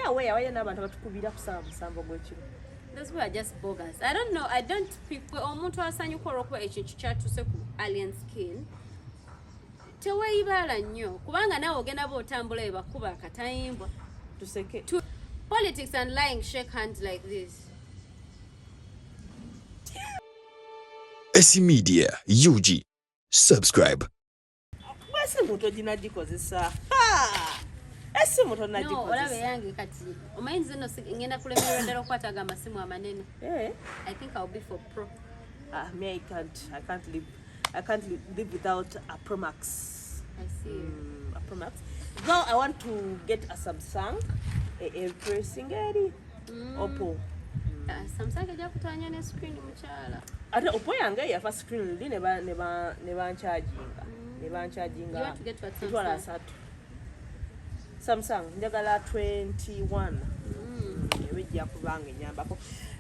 aware why n'abantu abatukubira kusaba musanvu gw'ekiro. Those were just bogus. I don't know. I don't people omuntu asanyuka olw'okuba ekintu kyatuse ku alien skin. Teweeyibala nnyo kubanga naawe ogenda bw'otambula ebakuba akatayimbwa. Tuseke. Politics and lying shake hands like this. SC Media UG. Subscribe. Wesi muto ginagikozesa. Esi muto nagikozesa. No, olabe yange kati. Omanyi zino ngenda kulemerera ddala okukwata amasimu amanene. I think I'll be for Pro. Me, I can't live without a Pro Max. I see. A Pro Max. Though I want to get a Samsung, a pressing Eddie, Oppo. Samsung eja kutanya ne screen muchala. Ate Oppo yange yafa screen li ne ban charginga. Ne ban charginga. You want to get what Samsung? Samsung njagala 21. Ebijja kubanga nyambako.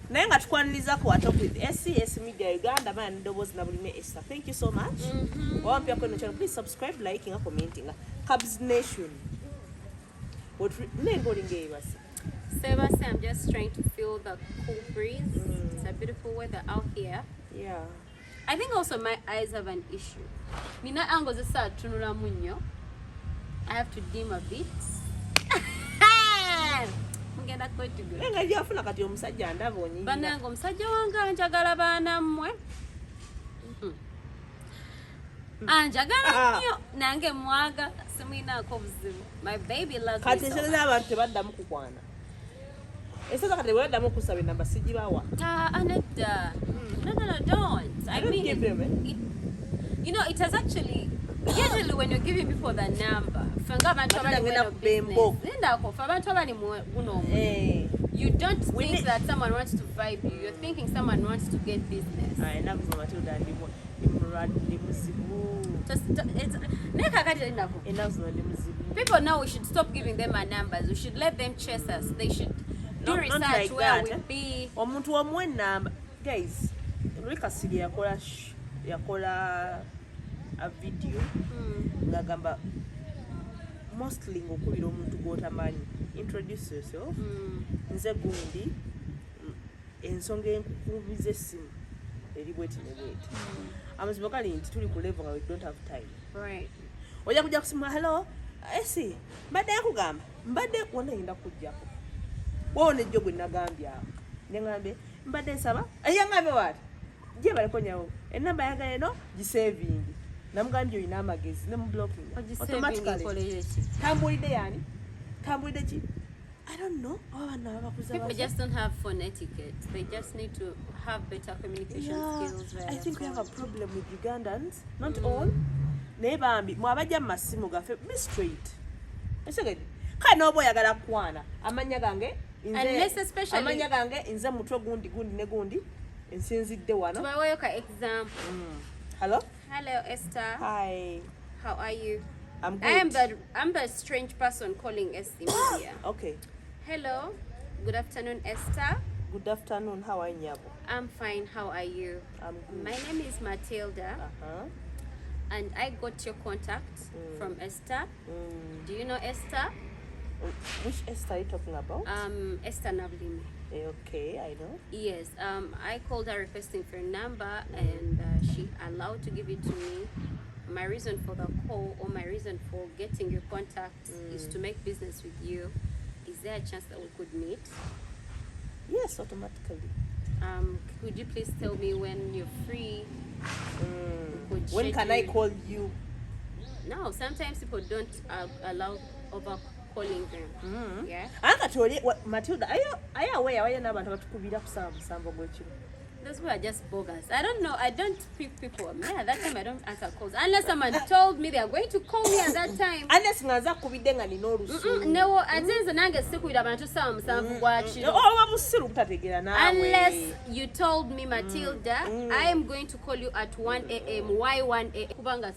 Naye nga tukwaniriza ku atop with SC Media Uganda man Ndoboozi na bulime Esther. Thank you so much. Wampya kweno channel, please subscribe, liking and commenting. Cubs Nation. What nengo linge basi. Siva, I'm just trying to feel the cool breeze. It's a beautiful weather out here. Yeah. I think also my eyes have an issue. Nina ango zisa tunula munyo. I have to dim a bit. Ngenda kwetu go. Nga jafuna kati omusajja ndabo nyinyi. Banango omusajja wanga njagala bana mmwe. Anjagala nnyo nange mwaga simwinaako buzibu. My baby loves me. Kati nsereza abantu tebaddamu kukwana. Esasa kati bwaddamu kusaba namba sigibawa. Anetta. No, don't. I mean, give them, you know, it has actually, usually when you're giving people the number, you don't think that someone wants to vibe you. You're thinking someone wants to get business. Matildah people now, we should stop giving them our numbers. We should let them chase us. They should do research like where we be. Omuntu omwe namba, guys. Rika Siri yakola a video ngagamba mostly ngokubira omuntu gwotamanyi. Introduce yourself. Nze gundi ensonga enkubize simu eri bweti ne bweti. Amazima kali nti tuli ku level nga we don't have time. Right. Oja kujja kusimula hello. Esi, mbadde yakugamba. Mbadde wonna yinda kujjako. Wone jjo gwe nagambya. Nengambe mbadde nsaba. Yangambe wati. Je baliko nyawo. Enamba yanga eno gisaving. Namugambye oyina amagezi ne mu blocking. Automatically. Tambulide yani. Tambulide ki? I don't know. People just don't have phone etiquette. They just need to have better communication skills. I think we have a problem with Ugandans. Not all. Nebambi mwabajja masimu gafe be straight. Esegedi. Kale nobo yagala kwana. Amanya gange inze. Amanya gange inze mutwe gundi ne gundi. Ensinzidde wano. Tubawayoka example. Hello? Hello Esther. Hi. How are you? I'm good. I'm the strange person calling SC Media. Okay. Hello. Good afternoon, Esther. Good afternoon. How are you? I'm fine. How are you? I'm good. My name is Matildah. And I got your contact from Esther. Do you know Esther? Which Esther are you talking about? Esther Navlimi. Okay, I know. Yes. I called her requesting for a number, and she allowed to give it to me. My reason for the call, or my reason for getting your contact, is to make business with you. Is there a chance that we could meet? Yes, automatically. Could you please tell me when you're free? When can I call you? No, sometimes people don't allow over calling them. Yeah. Matildah, are you aware why n'abantu abatukubira kusaba musanvu gw'ekiro? Those were just bogus. I don't know. I don't pick people. Yeah, that time I don't answer calls. Unless someone told me they are going to call me at that time. Unless ngaza kubide nga nino olusu. No, atenze nange sikuira abantu kusaba musanvu gw'ekiro. Oba busiru butategeera naawe. Unless you told me, Matildah, I am going to call you at 1 a.m. Why 1 a.m.? Kubanga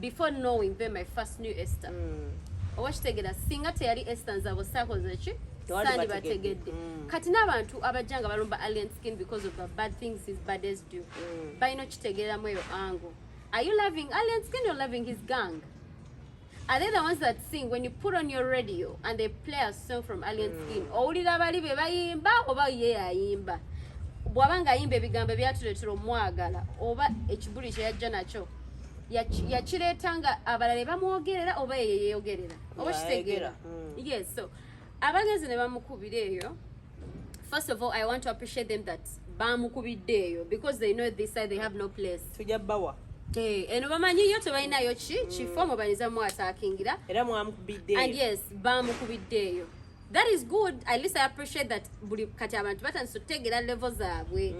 before knowing them, I first knew Esther. Owashitegeera singa teyali Esther nzabo sakoze ki? Sandi bategedde. Kati n'abantu abajjanga balumba alien skin because of the bad things his baddies do. Balina kitegeeramu eyo ango. Are you loving alien skin or loving his gang? Are they the ones that sing when you put on your radio and they play a song from Alien Skin? Owulira bali be bayimba oba ye ayimba. Bwabanga ayimba ebigambo byatuletera omwagala oba ekibuli kye yajja nakyo. Yakireetanga abalala bamwogerera oba ye yeyogerera. Oba kitegeera. Yes, so abagezi ne bamukubira eyo. First of all, I want to appreciate them that bamukubidde eyo because they know this side they have no place. Tujja bawa. Eno bamanyi yo tebalinayo kifo mubaniza mu attackingira. Era mwamukubidde. And yes, bamukubidde eyo. That is good. At least I appreciate that buli kati abantu batandise okutegeera levels zaabwe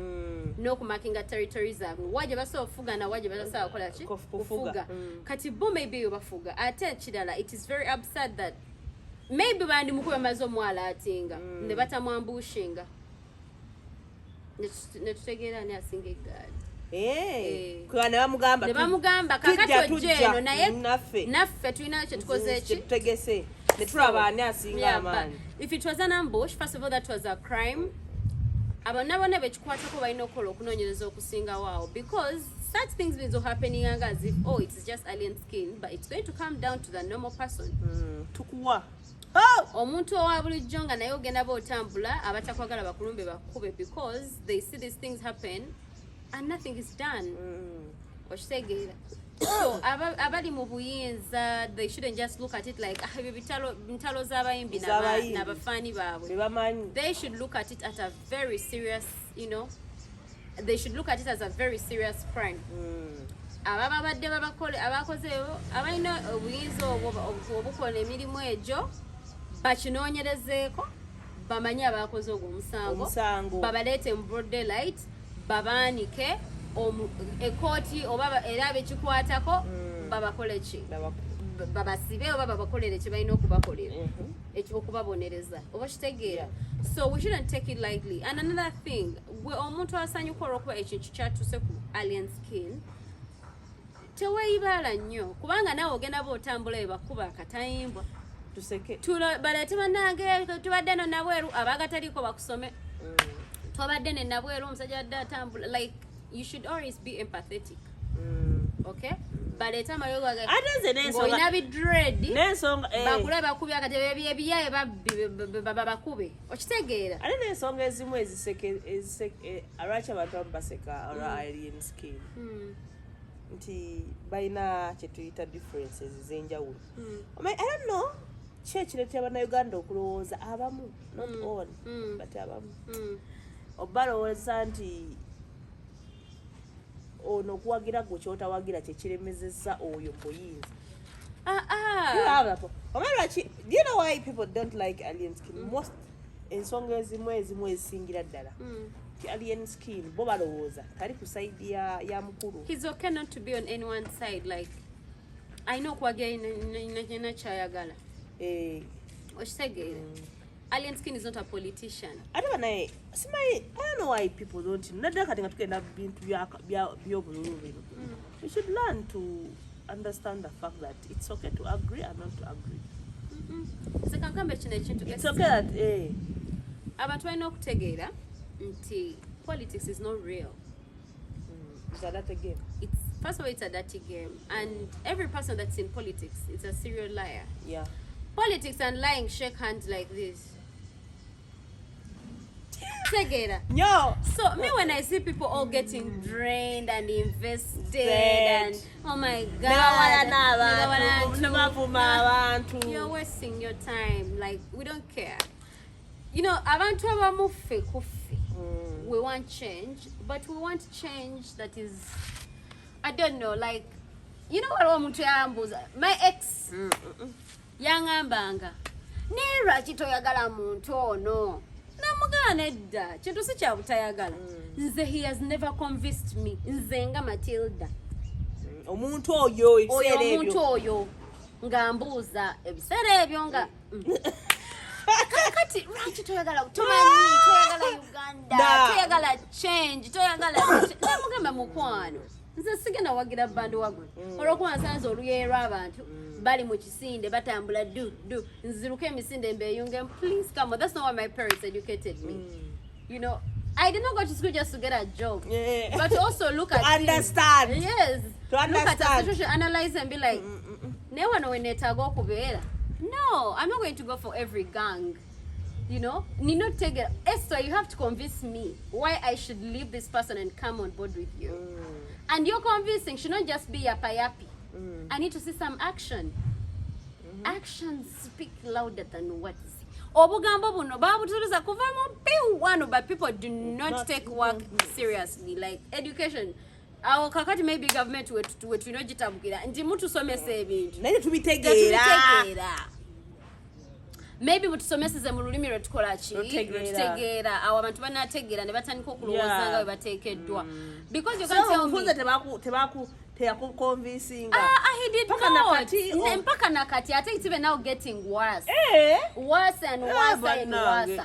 n'okumakinga territories zaabwe. Wajja basobola okufuga na wajja batasobola kukola ki? Kufuga. Kati bo maybe yo bafuga. Ate kirala, it is very absurd that maybe bandi mukube mazo mwala atinga ne batamwambushinga. Netutegeera ani asinga eggaali. Kwa ne bamugamba kakati ojeno naye naffe tulina kye tukoze ki tutegese ne tulaba ani asinga amaanyi. If it was an ambush, first of all, that was a crime. Abana bekikwatako balina okukola okunoonyereza okusinga waawo because such things will happening as if it's just alien skin, but it's going to come down to the normal person. Tukuwa omuntu owa bulijjo nga naye ogenda b'otambula abatakwagala bakulumbe bakube because they see these things happen and nothing is done. Okitegeera. So abali mu buyinza, they shouldn't just look at it like ntalo z'abayimbi n'abafaani baabwe. They should look at it as a very serious, they should look at it as a very serious crime. Ababadde abakozeewo abalina obuyinza obukola emirimu egyo bakinoonyerezeeko bamanye abakoze ogwo omusango babaleete mu broad daylight babaanike ekooti oba era abekikwatako babakole ki babasibe oba babakolere kye balina okubakolera okubabonereza oba kitegeera. So we shouldn't take it lightly. And another thing, gwe omuntu asanyuka olw'okuba ekintu kyatuuse ku alien skin teweeyibaala nnyo kubanga naawe ogenda b'otambula ebakuba akatayimbwa tuseke baleete bannange tubadde no nabweru abaagataliiko bakusome twabadde ne nabweru omusajja wadde atambula. Like, you should always be empathetic. Okay? Baleete amayogo ng'olina bidread bakule bakubye akatebe ebiyaye bakube okitegeera. Ate n'ensonga ezimu lwaki abantu abamu baseka olwa alien skin nti balina kye tuyita differences ez'enjawulo. I don't know ki ekireetera bannayuganda okulowooza abamu, not all, but abamu oba lowooza nti ono okuwagira gwe kyotawagira kye kiremezeza oyo buyinza. Do you know why people don't like alien skin? Most ensonga ezimu ezisingira ddala alien skin bo balowooza tali ku side ya mukulu. He's okay not to be on anyone's side. Like, I know kwagira ina kyayagala okitegeera. Alien skin is not a politician. I don't know why people don't naddala kati nga tugenda bintu by'obululu bino. We should learn to understand the fact that it's okay to agree and not to agree. It's okay that abantu balina okutegeera nti politics is not real. It's a dirty game. First of all, it's a dirty game, and every person that's in politics is a serial liar. Yeah. Politics and lying shake hands like this. No. So me when I see people all getting drained and invested and oh my God, you're wasting your time. Like, we don't care. Abantu abamufe kufi. We want change, but we want change that is, I don't know, like, what omuntu yambuza. My ex yangambanga nerwaki toyagala muntu ono namugana edda kintu si kya butayagala nze. He has never convinced me nze nga Matilda omuntu oyo ngambuuza ebiseera ebyo nga kati lwaki toyagala toyagala Uganda toyagala change toyagala namugamba mukwano nze sigenda wagira bandu wagwe olwokuba nsanze oluyeyi lw'abantu bali mu kisinde batambula nziruka emisinde mbeyunge. Please come on, that's not why my parents educated me. I did not go to school just to get a job, but to also look at understand things. Yes, to understand, look at the situation, analyze and be like Ne wano wenetaga okubeera. No, I'm not going to go for every gang. You know, Nino Tegera, Esther, you have to convince me why I should leave this person and come on board with you. And your convincing should not just be yappy. I need to see some action. Actions speak louder than words. Obugambo buno babutuliza kuva mu P1, but people do not take work seriously. Like education. Our kakati maybe government wetu nojitabukira nti mutu somesa ebintu. Naye tubitegeera. Maybe mutusomeseze mu lulimi lwetukola ki tutegeera awo abantu banategeera ne batandika okulowooza nga bwe bateekeddwa because you can't tell me tebaku convincing he did not mpaka nakati ate it's even now getting worse worse and worse and worse.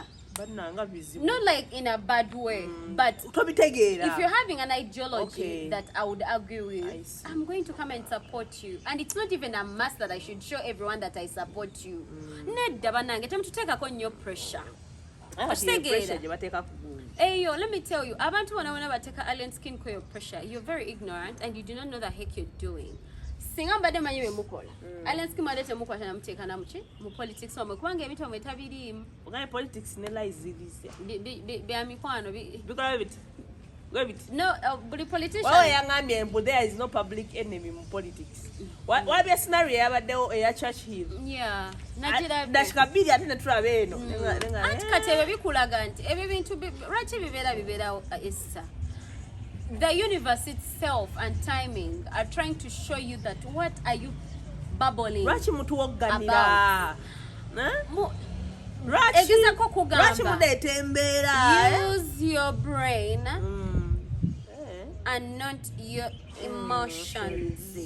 Not like in a bad way, but if you're having an ideology that I would agree with, I'm going to come and support you. And it's not even a must that I should show everyone that I support you. Nedda banange temututeka ko nnyo pressure. Hey yo, let me tell you, abantu bonna bateka alien skin ko your pressure. You're very ignorant and you do not know the heck you're doing. Singa mbadde manyi bwe mukola. Alliance kimwalete mukwata namuteeka namuki mu politics omwe kubanga ebintu omwe tabiriimu. Ogane politics ne lies zibise. Bya mikwano bikola bit. No, but the politician. Oh, yangambye mbu there is no public enemy in politics. What be a scenario yabaddewo eya Churchill? Yeah. Najira. Dashikabiri ate ne tulabe eno. Ati kati ebyo bikulaga nti ebyo bintu lwaki bibeera essa. The universe itself and timing are trying to show you that what are you babbling about. Rachi mutuwogganira. Use your brain and not your emotions.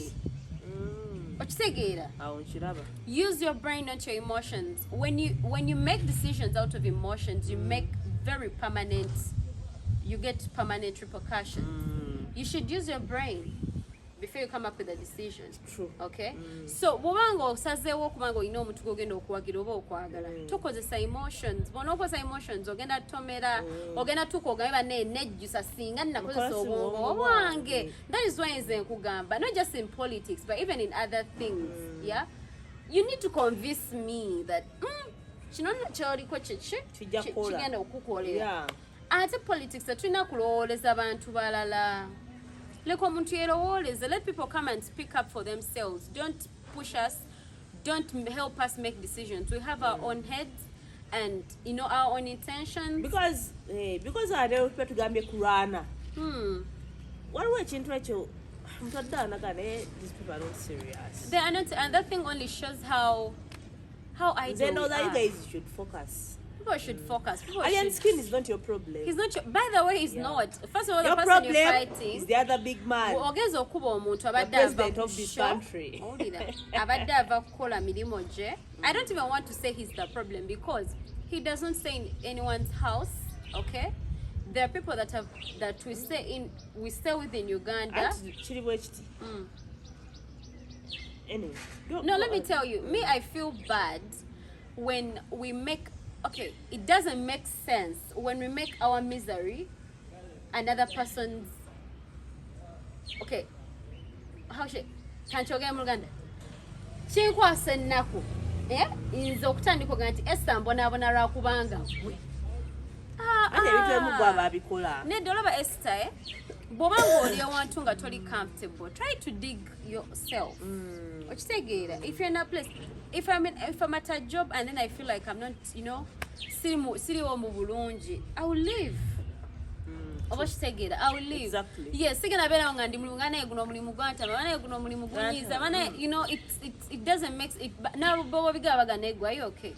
Use your brain, not your emotions. When you make decisions out of emotions, you make very permanent. You get permanent repercussions. You should use your brain before you come up with a decision. True. Okay? So, bwanga osazeewo okubanga olina omuntu gw'ogenda okuwagira oba okwagala. Tokozesa emotions. Bw'onookozesa emotions, ogenda tomera, ogenda tuuka ogambe banne nejjusa singa nnakozesa obwongo obwange. That is why nze nkugamba, not just in politics, but even in other things. Yeah? You need to convince me that, kino kyoliko kigenda okukolera. Yeah. Ate politics tetulina kulowooleza bantu balala. Leka omuntu yerowooleze. Let people come and speak up for themselves. Don't push us. Don't help us make decisions. We have our own heads and our own intentions. Because ate pe tugambye kulwana. Waliwo ekintu ekyo mutaddaanagane these people are not serious. They are not, and that thing only shows how idle they know we that are. you guys should focus. People should focus. Alien skin is not your problem. He's not by the way, he's not. First of all, your the person problem you're fighting is the other big man. The president of this country. I don't even want to say he's the problem because he doesn't stay in anyone's house, okay? There are people that we stay with in Uganda. Anyway, no, let me tell you, me, I feel bad when we make, okay, it doesn't make sense when we make our misery another person's, okay, how should, kanchoge mu Uganda chinkwasa ennaku inza okutandika oga nti Esther mbonaabona lwakubanga gwe nedda olaba Esther bw'obanga oli ewantu nga toli comfortable, try to dig yourself. Okitegeera, if you're in a place, if I'm at a job and then I feel like I'm not, siriwo mu bulungi, I will leave. Oba kitegeera, I will leave. Exactly. Yes, sigenda beera nga ndi mulimu ngana guno mulimu gwantama, bana guno mulimu gunyiza, bana it doesn't make it na bo bigaba ganegwa, are you okay?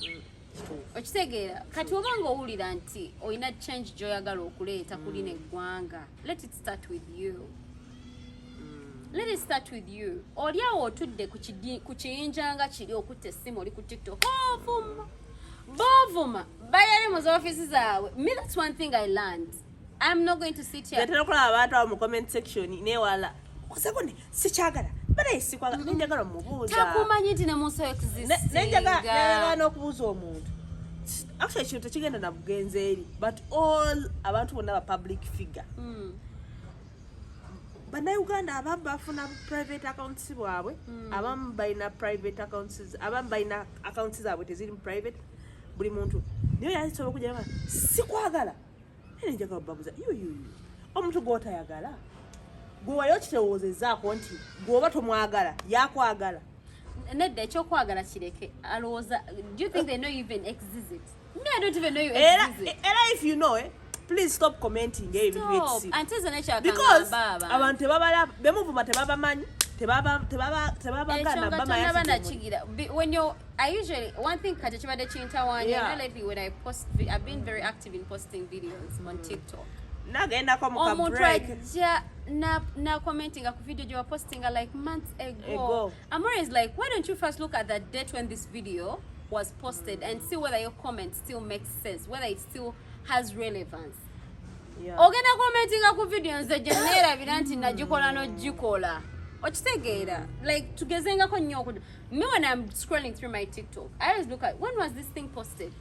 Okitegeera, kati obanga owulira nti olina change gy'oyagala okuleeta kuli neggwanga, let it start with you. Let it start with you. Oli awo otudde ku kiyinja nga kiri okutta essimu oli ku TikTok. Bovuma. Bayali mu offices zaabwe. Me, that's one thing I learned. I'm not going to sit here. Gatera okulaba abantu mu comment section newala. Kusakone sikyagala. Bale sikwagala njagala mubuuza. Takumanyi nti ne munsi exist. Njagala n'okubuuza omuntu. Actually kintu tekigenda na bugenzi eri, but all abantu bonna ba public figure. bannayuganda abamu bafuna private accounts bwabwe abamu balina private accounts abamu balina accounts zaabwe teziri mu private buli muntu naye yasobola okujja sikwagala ene njagala babuza omuntu gw'otayagala gwe wali okitewoozezzaako nti gw'oba tomwagala yakwagala nedda ekyokwagala kireke alowooza do you think they know you even exist? Me, I don't even know you exist. Era if you know please stop commenting because abantu tebabala bemuvuma tebabamanyi tebabagana when you I usually one thing kati kibadde kintawaanya lately when I post I've been very active in posting videos on TikTok. Nagendako mu break na commenting a video you were posting like months ago. I'm always like, why don't you first look at the date when this video was posted and see whether your comment still makes sense, whether it still has relevance. Ogenda commenting ku video nze genera biranti najikola no jikola. Okitegeera like tugezengako nnyo okudu. Me when I'm scrolling through my TikTok, I always look at when was this thing posted?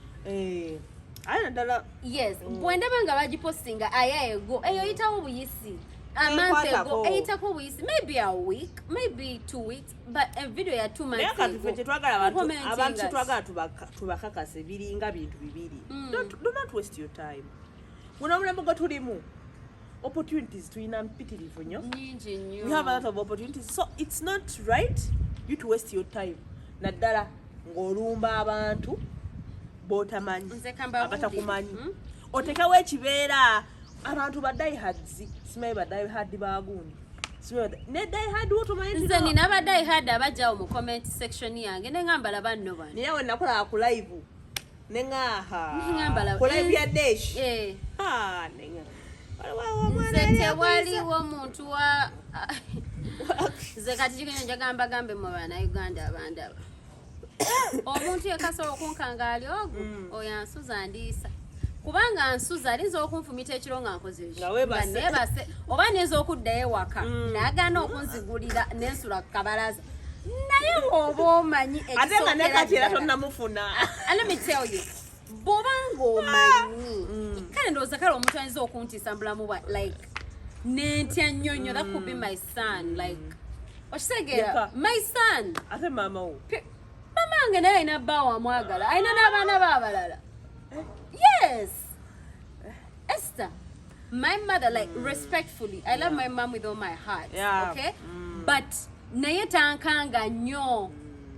Yes, bwendaba nga bagipostinga ayaego eyo yitawo buyisi a month ago eyitako buyisi maybe a week maybe 2 weeks but a video ya 2 months ago abantu twagala tubakakase biringa bintu bibiri. Do not waste your time. Guno omulembe gwe tulimu opportunities tulina mpitirivu nnyo. We have a lot of opportunities, so it's not right you to waste your time naddala ng'olumba abantu botamanyi abatakumanyi otekawo ekibeera abantu badaihads simanyi badaihads bagundi ne diehard otomanyi nze nina badaihads abajjawo mu comment section yange nengambala banno bano naye we nakola ku live nengambala ku live ya dash nze tewaliwo omuntu wa nze kati kigenda njagamba gambe mu bannayuganda abandaba omuntu yekasobola okunkanga ali ogwo oyo ansuza ndiisa kubanga nsuza alinza okunfumita ekiro nga nkoze nebase oba neza okuddayo ewaka nagana okunzigulira nensula ku kabalaza naye ng'oba omanyi let me tell you bw'obanga omanyi kale ndowooza kale omuntu ayinza okuntiisa mbulamu bwa like nentya nnyonnyo that could be my son like okitegeera my son ate maama wo mama wange naye alina bba wamwagala alina n'abaana b'abalala. Yes, Esther, my mother, like respectfully, I love my mom with all my heart. Okay, but naye tankanga nnyo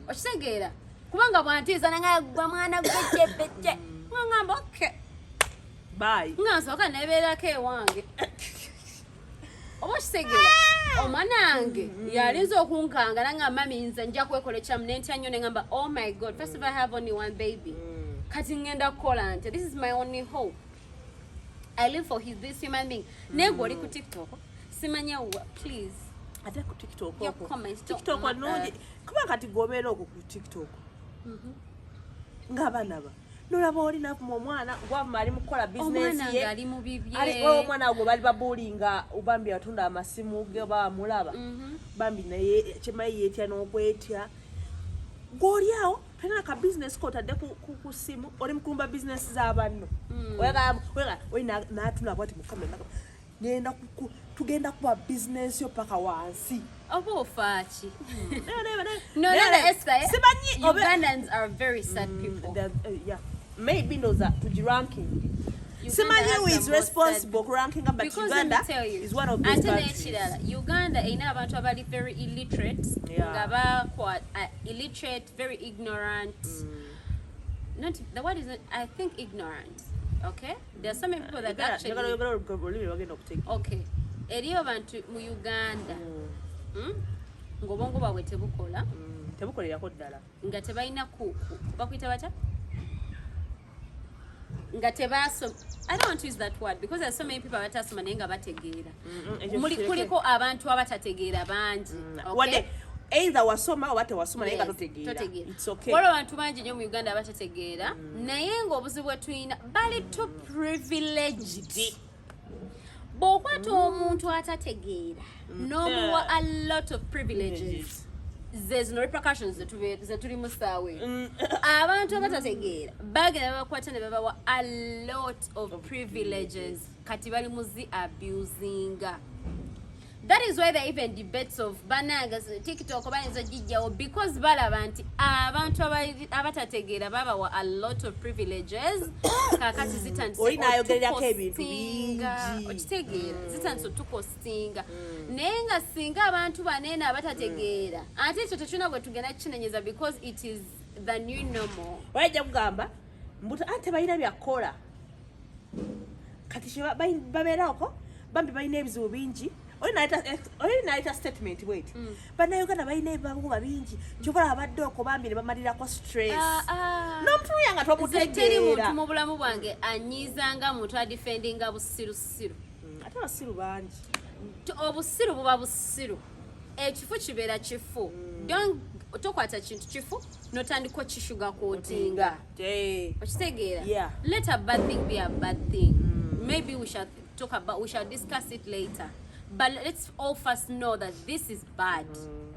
okitegeera kubanga bwantiisa nanga gwa mwana gwejjebejje ngamba okay bye ngansooka nebeerako ewange oba okitegeera omwana wange yalinza okunkanga nanga mami nze nja kwekola ekyamu nentya nnyo nengamba oh my god first of all I have only one baby kati ngenda kukola nti this is my only hope I live for this human being naye gwe oli ku TikTok simanya please ate ku TikTok TikTok wanonje kuba kati gobeera okwo ku TikTok ng'abaana ba nolaba olina omwana gwavuma ali mu kukola bizinesi ye omwana gwe bali babuulinga bambi atunda amasimu ge bamulaba bambi naye kimayi yeetya n'okwetya gw'oli awo tolina ka bizinesi k'otadde ku simu oli mukulumba bizinesi z'abanno oli n'atuna bwati mukamera ngenda tugenda kuba bizinesi yo paka wansi oba ofaaki no Esther Ugandans are very sad people maybe those are to ranking simanyi who is responsible for ranking but Uganda is one of those countries. Uganda ina abantu abali very illiterate nga illiterate very ignorant not the word is I think ignorant okay there are so many people that actually okay eriyo abantu mu Uganda ngobongo bwabwe tebukolerako ddala nga tebalina bakuyita batya nga tebasoma I don't want to use that word because there are so many people abatasoma naye nga bategeera kuliko abantu abatategeera bangi okay either wasoma oba tewasoma naye nga totegeera it's okay waliwo abantu bangi nnyo mu Uganda abatategeera naye ng'obuzibu bwe tulina bali too privileged bw'okwata omuntu atategeera n'omuwa a lot of privileges there's no repercussions ze tuli mu ssaawa abantu abatategeera bagenda babakwata ne babawa a lot of privileges kati bali muzi abusinga That is why there are even debates of banagas, TikTok, because balavanti abantu abatategeera babawa a lot of privileges. Kakati zitandise tukostinga. Nenga singa abantu banene abatategeera. Ate ekyo tekirina bwe tugenda kinenyeza because it is the new normal. Wajja kugamba mbuto ate balina byakola. Kati shiba babeerako bambi balina ebizibu bingi. Oyinaita statement wait. Bannayuganda balina ebibabuba bingi. Kyobola abadde okubambi ne bamalirako stress. N'omutuuya nga tomutegeera. Teri muntu mu bulamu bwange anyizanga muntu adifendinga busirusiru. Ate abasiru bangi. Obusiru buba busiru. Ekifu kibeera kifu. Tokwata kintu kifu notandika kishuga kotinga. Okitegeera? Let a bad thing be a bad thing. Maybe we shall discuss it later. But let's all first know that this is bad.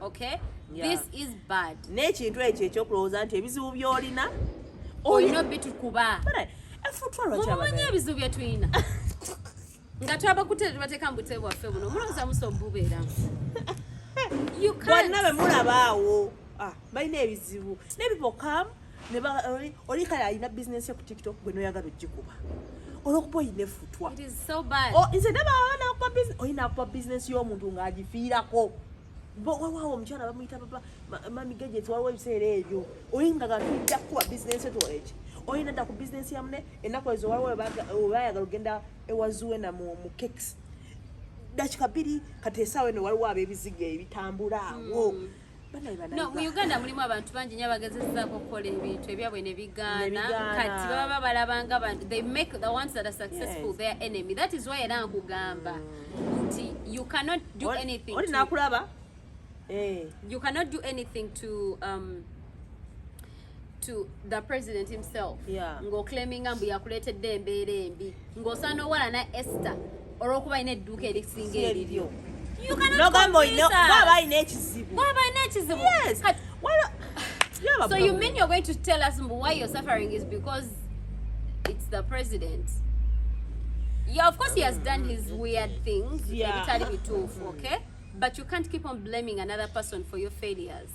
Okay? This is bad. N'ekintu ekyo ekyokulowooza nti ebizibu by'olina olina bitukuba. Efutwalwa kyabadde. Mumanye ebizibu bye tulina. Nga twabakuteera bateeka mu butebe bwaffe buno mulowooza musobubeera. You can't. Bonna be mulabaawo. Balina ebizibu. Ne people come oli kale alina business ku TikTok gwe n'oyagala ogikuba. Olwokuba oyina efutwa. It is so bad. Nze nabawana okuba business. Oyina akuba business y'omuntu ng'agifiirako. Waawo omukyala bamuyita papa mami gadgets waliwo ebiseera ebyo. Oyinga gatujja kuba business etwoleki. Oyina dda ku business ya mune ennaku ezo waliwo bayagala ogenda ewazuwena mu cakes. Dakika bbiri kati esaawa eno waliwo ab'ebizigo ebitambula awo. No, mu Uganda mulimu abantu bangi nnyo abagezezzaako okukola ebintu ebyabwe ne bigaana kati baba balabanga abantu they make the ones that are successful their enemy. That is why era nkugamba nti you cannot do anything oli nakulaba you cannot do anything to the president himself ng'oclaiminga mbu yakuleetedde embeera embi ng'osaana owala na Esther olw'okuba alina edduuka erisinga eriryo. You cannot Yes. So you mean you're going to tell us why you're suffering is because it's the president? Yeah, of course he has done his weird things. Okay? But you can't keep on blaming another person for your failures.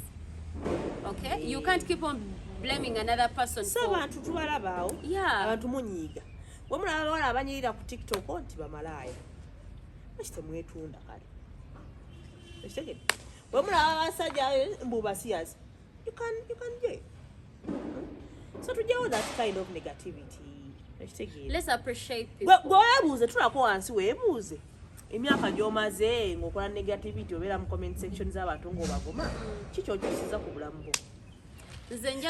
Okay? You can't keep on blaming another person for... abantu tubalabaawo. Abantu munyiiga. Wamulaba abawala abanyirira ku TikTok nti bamalaaya. Lwaki temwetunda kale? When we are Bubasias, you can get. So to deal with that kind of negativity, let's appreciate people. Go abuze tulako wansi webuze. Emyaka gyomaze ngokola negativity obera mu comment section z'abantu ng'obagoma. Kikyo kisiza ku bulamu bwo.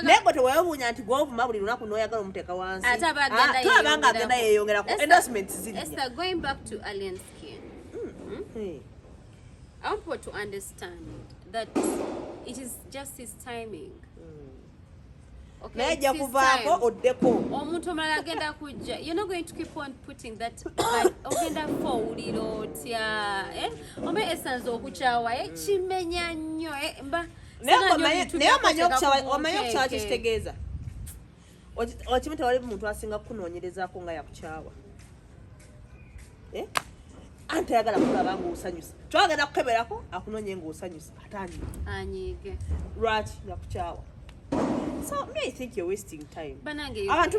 Nego tewebunya nti gwovuma buli lunaku n'oyagala omuteeka wansi. Tulabanga agenda yeeyongera ku endorsements ziri. Esther, going back to alien skin. I want people to understand that it is just his timing. Okay, you're not going to keep on putting that ante yagala kulaba ng'osanyusa twagenda kukeberako akunonye ng'osanyusa atani anyige lwaki yakukyawa. So me I think you're wasting time. Abantu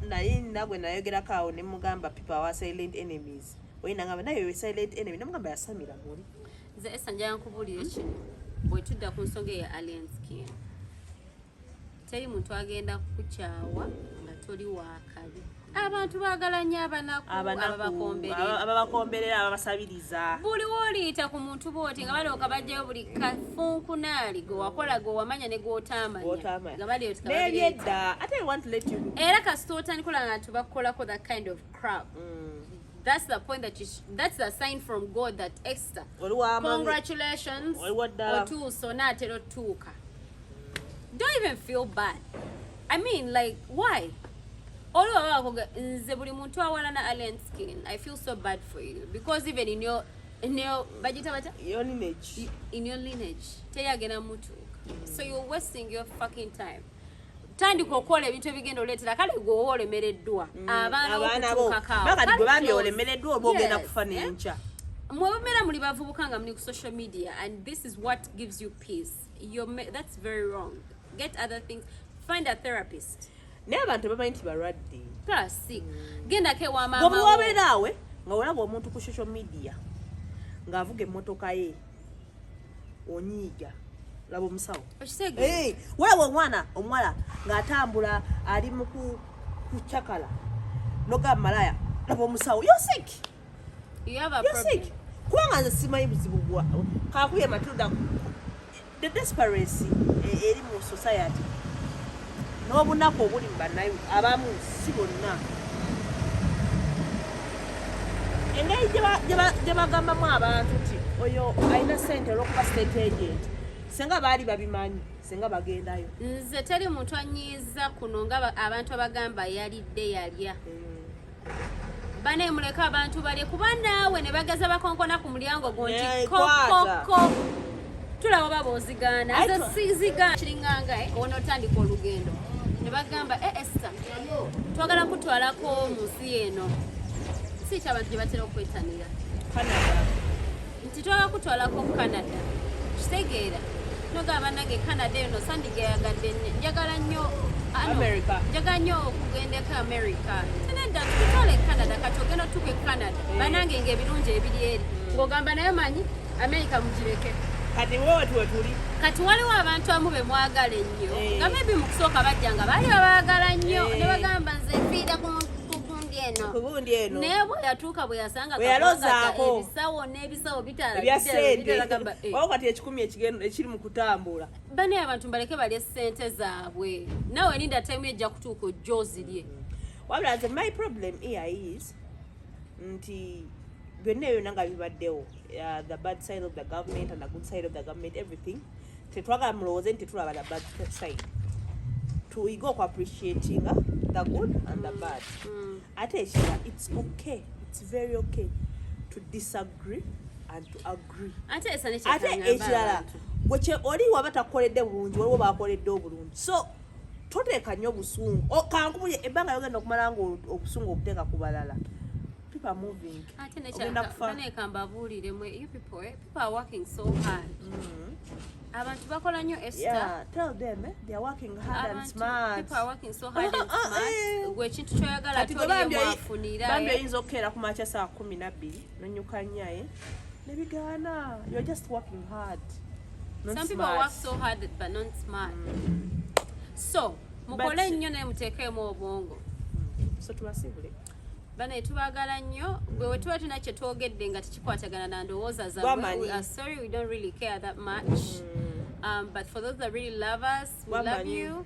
naye nagwe nayogerako awo ne mugamba people are silent enemies. Oyina ngamba naye we silent enemy namugamba yasamira muli nze esa njaya nkubulira kino bwe tudda ku nsonga ya alien skin teri muntu agenda kukukyawa nga toli waakabi. Abantu baagala nnyo ababakomberera ababasabiriza buli wooliyita ku muntu booti nga balooka bajjayo buli kafunkunaali gwe wakola gwe wamanya ne gw'otaamanya nga nebyedda ate I want to let you era kasita otandikula nga tubakolako that kind of crap. That's the point that's the sign from God that Esther congratulations otuusa onaatera otuuka. Don't even feel bad. I mean, like, why? Nze buli muntu awalana alien skin, I feel so bad for you because even in your lineage teyagenda mutuuka. So you're wasting your fucking time. Tandika okukola ebintu ebigenda oleetera kale gwe oba olemereddwa abaana okutuuka kawo bakati gwe bambi olemereddwa oba ogenda kufa n'enkya. mwebera muli bavubuka nga muli ku social media and this is what gives you peace. That's very wrong. Get other things. Find a therapist. Naye abantu bamanyi nti balwadde. Classic. Genda ke wa mama. Bwe wabeeraawe nga olaba omuntu ku social media ng'avuga emmotoka ye onyiiga laba omusawo. Weewe omwala ng'atambula ali mu kucakala n'ogamba malaya laba omusawo. You're sick. You have a problem. Kubanga nze simanyi buzibu bwa kakuye Matilda the desperation eri mu society n'obunaku obuli mu bannayo abamu si bonna engeri gye bagambamu abantu nti oyo alina ssente olw'okuba state agent senga baali babimanyi senga bagendayo. Nze teri muntu anyiiza kuno nga abantu abagamba yalidde yalya. Bane muleka abantu balye kuba naawe ne bageza bakonkona ku mulyango gonti kokoko tulaba babozigana nze sizigana kiringanga ono tandika olugendo ne bagamba Esther twagala kutwalako musi eno si ky'abantu gye batera okwetanira Canada nti twagala kutwalako Canada kitegeera nogamba nange Canada eno sandigeyagadde njagala nnyo America njagala nnyo okugendeko America tenedda tutwale Canada kati ogenda tuke Canada banange ng'ebirungi ebiri eri ng'ogamba naye manyi America mugireke kati wewe tuli kati waliwo abantu amu be mwagala ennyo nga maybe mu kusooka bajja nga baali babaagala nnyo ne bagamba nze nfiira ku gundi eno naye bwe yatuuka bwe yasanga ebisawo n'ebisawo bitalagamba kati ekikumi ekiri mu kutambula bane abantu mbaleke balye ssente zaabwe nawe ninda time ejja kutuuka ojja ozirye wabula nze my problem here is nti byonna ebyo nanga bibaddewo the bad side of the government and the good side of the government everything tetwagala mulowooze nti tulaba the bad side we go appreciating the good and the bad. Ate it's okay, it's very okay to disagree and to agree. Ate ekirala bwe oli waba takoledde bulungi waliwo bakoledde obulungi so toteeka nnyo obusungu kankubulye ebbanga yogenda okumala nga obusungu obuteeka ku balala. People are moving. You people are working so hard. Abantu bakola nnyo Esther. Yeah, tell them they are working hard and smart. People are working so hard and smart. Gwe kintu kyoyagala toli mwafunira. Bambi oyinza okukeera ku makya saa 12 nonyuka nnyaye ne bigaana. You're just working hard. Some people work so hard but not smart. So mukole nnyo naye muteekeemu obwongo. So tubasibule. Bane tubagala nnyo bwe tuba tuna kye twogedde nga tekikwatagana na ndowooza zaabwe. We are sorry, we don't really care that much. But for those that really love us, we love you.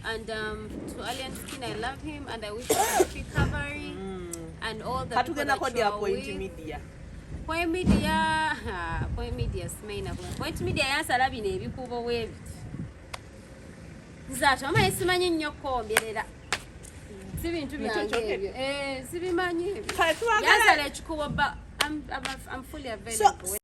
And to Alien Skin, I love him and I wish him a quick recovery. And all the people that you are with. Point media smaina point media yansala bino ebikubo weebiti nzaato amaye simanyi nnyo kkomberera si bintu byange ebyo sibimanyi ebyo yansala ekikubo but I'm fully available.